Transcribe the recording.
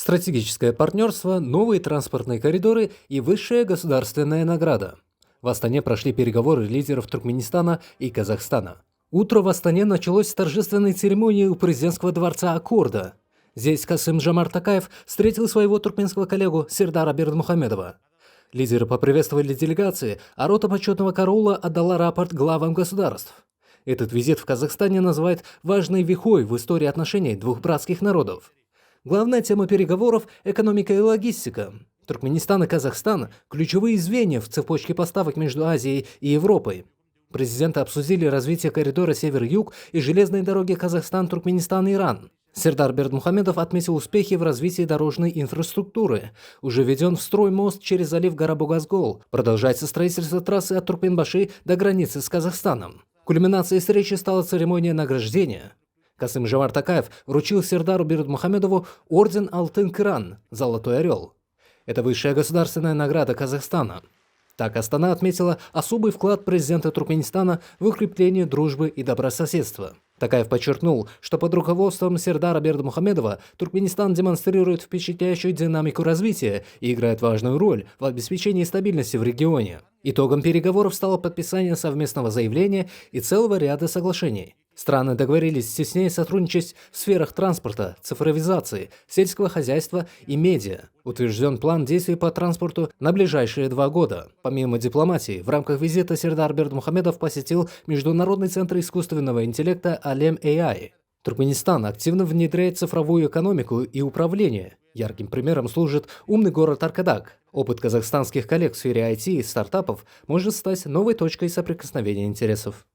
Стратегическое партнерство, новые транспортные коридоры и высшая государственная награда. В Астане прошли переговоры лидеров Туркменистана и Казахстана. Утро в Астане началось с торжественной церемонии у президентского дворца Аккорда. Здесь Касым-Жомарт Токаев встретил своего туркменского коллегу Сердара Бердмухамедова. Лидеры поприветствовали делегации, а рота почетного караула отдала рапорт главам государств. Этот визит в Казахстане называют важной вехой в истории отношений двух братских народов. Главная тема переговоров – экономика и логистика. Туркменистан и Казахстан – ключевые звенья в цепочке поставок между Азией и Европой. Президенты обсудили развитие коридора север-юг и железной дороги Казахстан-Туркменистан-Иран. Сердар Бердмухамедов отметил успехи в развитии дорожной инфраструктуры. Уже введен в строй мост через залив Гарабугазгол. Продолжается строительство трассы от Туркменбаши до границы с Казахстаном. Кульминацией встречи стала церемония награждения. Касым-Жомарт Токаев вручил Сердару Бердмухамедову орден Алтын-Кыран «Золотой орел». Это высшая государственная награда Казахстана. Так Астана отметила особый вклад президента Туркменистана в укрепление дружбы и добрососедства. Токаев подчеркнул, что под руководством Сердара Бердмухамедова Туркменистан демонстрирует впечатляющую динамику развития и играет важную роль в обеспечении стабильности в регионе. Итогом переговоров стало подписание совместного заявления и целого ряда соглашений. Страны договорились теснее сотрудничать в сферах транспорта, цифровизации, сельского хозяйства и медиа. Утвержден план действий по транспорту на ближайшие 2 года. Помимо дипломатии, в рамках визита Сердар Бердмухамедов посетил Международный центр искусственного интеллекта Алем AI. Туркменистан активно внедряет цифровую экономику и управление. Ярким примером служит умный город Аркадак. Опыт казахстанских коллег в сфере IT и стартапов может стать новой точкой соприкосновения интересов.